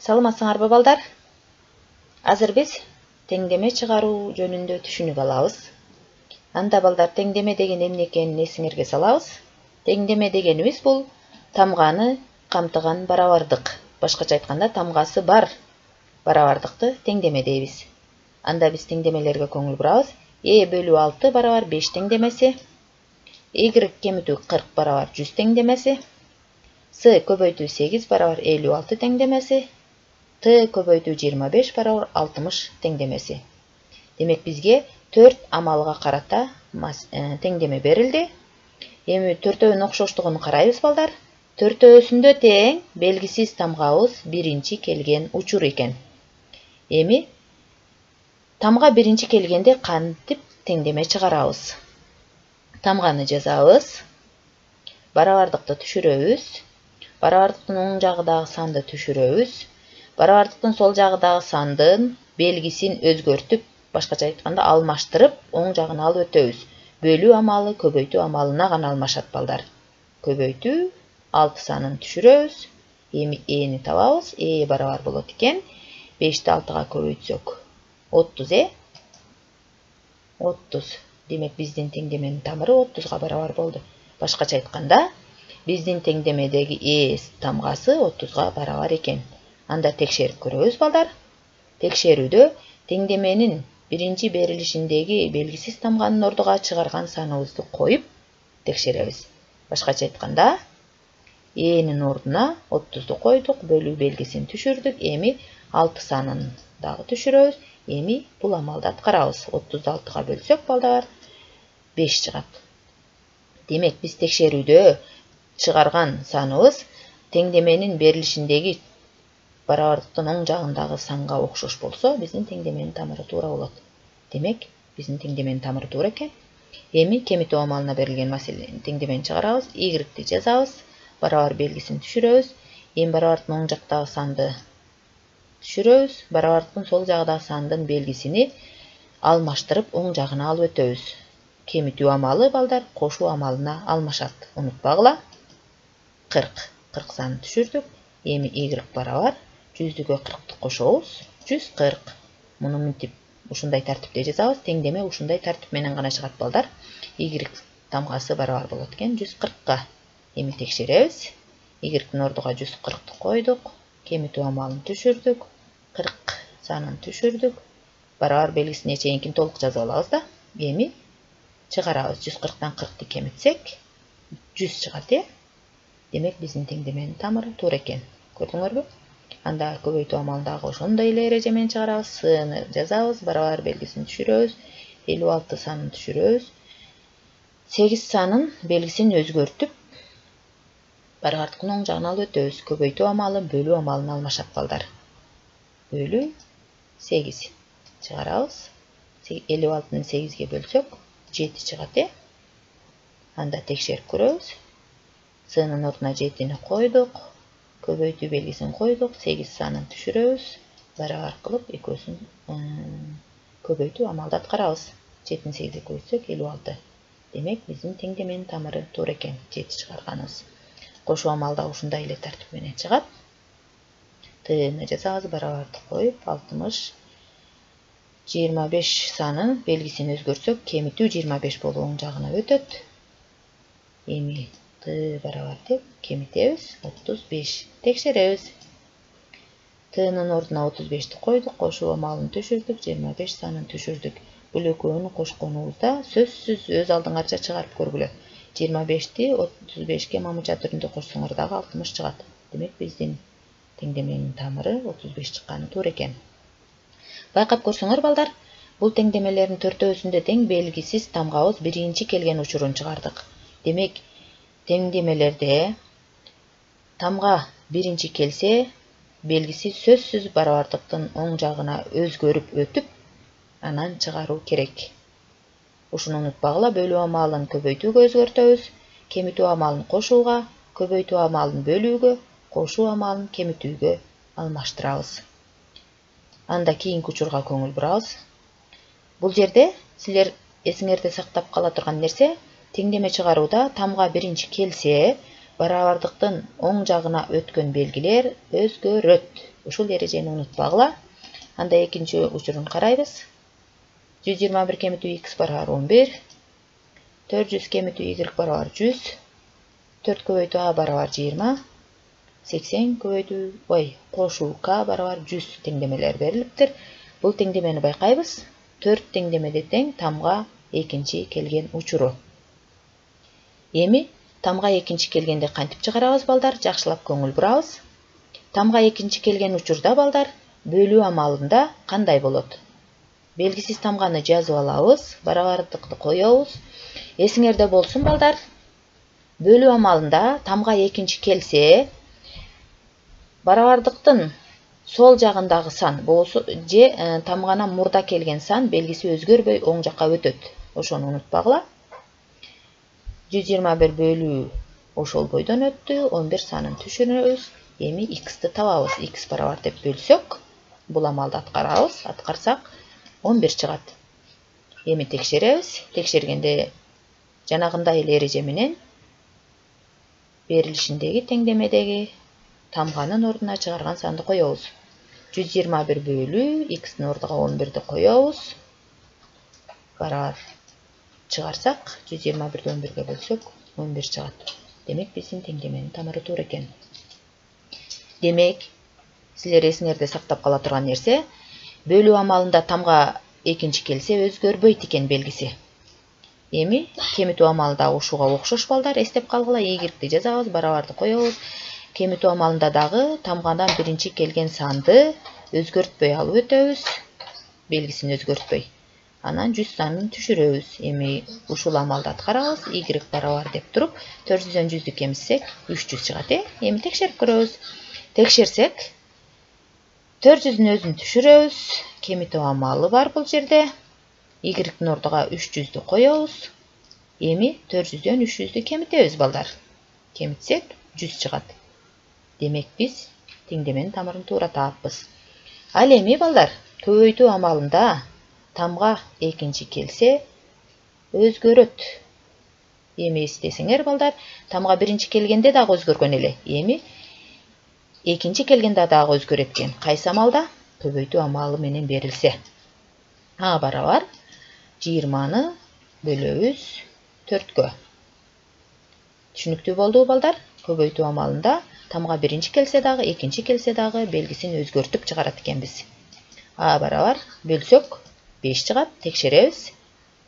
Саламатсыңарбы балдар? Азыр биз теңдеме чыгаруу жөнүндө түшүнүп алабыз. Анда балдар, теңдеме деген эмне экенин эсиңерге салабыз. Теңдеме дегенибиз бул тамганы камтыган барабардык. Башкача айтканда, тамгасы бар барабардыкты теңдеме дейбиз. Анда биз теңдемелерге көңүл бурабыз. бөлү 6 барабар 5 теңдемеси, y кемитүү 40 барабар 100 теңдемеси, с көбөйтүү 8 барабар 56 теңдемеси, t көбөйтүү 25 барабар 60 теңдемеси. Демек бизге 4 амалга карата теңдеме берилди. Эми төртөөнүн окшоштугун карайбыз балдар. Төртөөсүндө тең белгисиз тамгабыз биринчи келген учур экен. Эми тамга биринчи келгенде кантип теңдеме чыгарабыз? Тамганы жазабыз. Барабардыкты түшүрөбүз. Барабардыктын оң жагыдагы санды түшүрөбүз. Барабардыктын сол жагыдагы сандын белгисин өзгөртүп, башкача айтканда алмаштырып, оң жагына алып өтөбүз. Бөлүү амалы көбөйтүү амалына гана алмашат балдар. Көбөйтүү 6 санын түшүрөбүз. Эми эни табабыз. Барабар болот экен. 5-ти 6-га көбөйтсөк 30 30. Демек биздин теңдеменин тамыры 30-га барабар болду. Башкача айтканда, биздин теңдемедеги тамгасы 30-га барабар экен. Анда текшерип көрөбүз балдар. Текшерүүдө теңдеменин биринчи берилишиндеги белгисиз тамганын ордуга чыгарган саныбызды коюп текшеребиз. Башкача айтканда, энин ордуна 30-ду койдук, бөлүү белгисин түшүрдүк. Эми 6 санын дагы түшүрөбүз. Эми бул амалды аткарабыз. 30-ду 6-га бөлсөк балдар 5 чыгат. Демек биз текшерүүдө чыгарган саныбыз теңдеменин берилишиндеги барабардыктын оң жагындагы санга окшош болсо, биздин теңдеменин тамыры туура болот. Демек, биздин теңдеменин тамыры туура экен. Эми кемитүү амалына берилген маселенин теңдемени чыгарабыз. Y-ти жазабыз. Барабар белгисин түшүрөбүз. Эми барабардыктын оң жактагы санды түшүрөбүз. Барабардыктын сол жагыдагы сандын белгисини алмаштырып, оң жагына алып өтөбүз. Кемитүү амалы балдар кошуу амалына алмашат. Унутпагыла. 40 санын түшүрдүк. Эми Y барабар 100-гө 40-ты кошобуз. 140. Муну мынтип ушундай тартипте жазабыз. Теңдеме ушундай тартип менен гана чыгат балдар. Y тамгасы барабар болот экен 140-га. Эми текшеребиз. Y-тин ордуга 140-ты койдук. Кемитүү амалын түшүрдүк. 40 санын түшүрдүк. Барабар белгисине чейинкин толук жазып алабыз да. Эми чыгарабыз. 140-тан 40-ты кемитсек 100 чыгат. Демек биздин теңдеменин тамыры туура экен. Көрдүңөрбү? Анда көбөйтүү амалындагы ошондой эле эреже менен чыгарабыз. С-ны жазабыз. Барабар белгисин түшүрөбүз. 56 санын түшүрөбүз. 8 санын белгисин өзгөртүп, барабардыктын оң жагына алып өтөбүз. Көбөйтүү амалы бөлүү амалына алмашат балдар. Бөлүү 8 чыгарабыз. 56-ны 8-ге бөлсөк 7 чыгат. Анда текшерип көрөбүз. С-нын ордуна 7-ни койдук. Көбөйтүү белгисин койдук. 8 санын түшүрөбүз. Барабар кылып экөөсүн көбөйтүү амалды аткарабыз. 7-ни 8-ге көбөйтсөк 56. Демек биздин теңдеменин тамыры туура экен. 7 чыгарганыбыз. Кошуу амалда ушундай эле тартип менен чыгат. Т-ны жазабыз. Барабарды коюп 60 25 санын белгисин өзгөртсөк, кемитүү 25 болуп оң жагына өтөт. Эми Т барабар деп кемитебиз. 35. Текшеребиз. Т-нын ордуна 35-ти койдук. Кошуу амалын түшүрдүк. 25 санын түшүрдүк. Бул экөөнү кошконубузда сөзсүз өз алдыңарча чыгарып көргүлө. 25-ти 35-ке мамыча түрүндө кошсоңор дагы 60 чыгат. Демек биздин теңдеменин тамыры 35 чыкканы туура экен. Байкап көрсөңөр балдар, бул теңдемелердин төртөөсүндө тең белгисиз тамгабыз биринчи келген учурун чыгардык. Демек, теңдемелерде тамга биринчи келсе, белгиси сөзсүз барабардыктын оң жагына өзгөрүп өтүп, анан чыгаруу керек. Ушуну унутпагыла. Бөлүү амалын көбөйтүүгө өзгөртөбүз. Кемитүү амалын кошууга, көбөйтүү амалын бөлүүгө, кошуу амалын кемитүүгө алмаштырабыз. Анда кийинки учурга көңүл бурабыз. Бул жерде силер эсиңерде сактап кала турган нерсе, теңдеме чыгарууда тамга биринчи келсе, барабардыктын оң жагына өткөн белгилер өзгөрөт. Ушул эрежени унутпагыла. Анда экинчи учурун карайбыз. 121 кемитүү x барабар 11, 400 кемитүү y барабар 100, 4 көбөйтүү a барабар 20, 80 көбөйтүү кошуу k барабар 100 теңдемелер берилиптир. Бул теңдемени байкайбыз. 4 теңдемеде тең тамга экинчи келген учуру. Эми тамга экинчи келгенде кантип чыгарабыз балдар? Жакшылап көңүл бурабыз. Тамга экинчи келген учурда балдар бөлүү амалында кандай болот? Белгисиз тамганы жазып алабыз, барабардыкты коебуз. Эсиңерде болсун балдар. Бөлүү амалында тамга экинчи келсе, барабардыктын сол жагындагы сан болсо же тамганан мурда келген сан белгиси өзгөрбөй оң жакка өтөт. Ошону унутпагыла. 121 бөлүү ошол бойдон өттү. 11 санын түшүрөбүз. Эми x-ты табабыз. X барабар деп бөлсөк, бул амалды аткарабыз. Аткарсак 11 чыгат. Эми текшеребиз. Текшергенде жанагындай эле эреже менен берилишиндеги теңдемедеги тамганын ордуна чыгарган санды коебуз. 121 бөлүү x-тин ордуга 11-ди коебуз. Барабар чыгарсак 121-ди 11-ге бөлсөк 11 чыгат. Демек биздин теңдеменин тамыры туура экен. Демек, силер эсиңерде сактап кала турган нерсе, бөлүү амалында тамга экинчи келсе өзгөрбөйт экен белгиси. Эми кемитүү амалында ушуга окшош балдар, эстеп калгыла. Y-ти жазабыз, барабарды коебуз. Кемитүү амалында дагы тамгадан биринчи келген санды өзгөртпөй алып өтөбүз. Белгисин өзгөртпөй. Анан 100 санын түшүрөбүз. Эми ушул амалды аткарабыз. Y барабар деп туруп, 400дөн 100дү кемитсек 300 чыгат. Эми текшерип көрөбүз. Текшерсек, 400-дүн өзүн түшүрөбүз. Кемитүү амалы бар бул жерде. Y-тин ордуга 300дү коебуз. Эми 400дөн 300дү кемитебиз балдар. Кемитсек 100 чыгат. Демек биз теңдеменин тамырын туура тааппыз. Ал эми балдар, көбөйтүү амалында тамга экинчи келсе өзгөрөт. Эми эстесеңер балдар, тамга биринчи келгенде дагы өзгөргөн эле. Эми экинчи келгенде дагы өзгөрөт экен. Кайсы амалда? Көбөйтүү амалы менен берилсе. А барабар 20-ны бөлөбүз 4-кө. Түшүнүктүү болду балдар? Көбөйтүү амалында тамга биринчи келсе дагы, экинчи келсе дагы белгисин өзгөртүп чыгарат экенбиз. А барабар бөлсөк 5 чыгат. Текшеребиз.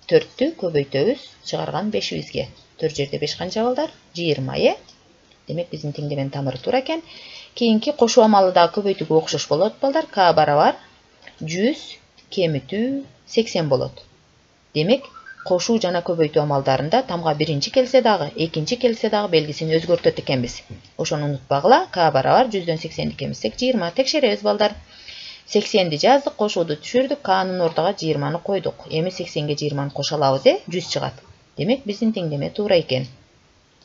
4-тү көбөйтөбүз чыгарган 5-бизге. 4 жерде 5 канча балдар? 20. Демек биздин теңдеменин тамыры туура экен. Кийинки кошуу амалы да көбөйтүүгө окшош болот балдар. К барабар 100 кемитүү 80 болот. Демек, кошуу жана көбөйтүү амалдарында тамга биринчи келсе дагы, экинчи келсе дагы белгисин өзгөртөт экенбиз. Ошону унутпагыла. К барабар 100дөн 80ди кемитсек 20. Текшеребиз балдар. 80ди жаздык, кошууду түшүрдүк, К'нын ордуга 20-ны койдук. Эми 80ге 20-ны кошо алабыз, 100 чыгат. Демек биздин теңдеме туура экен.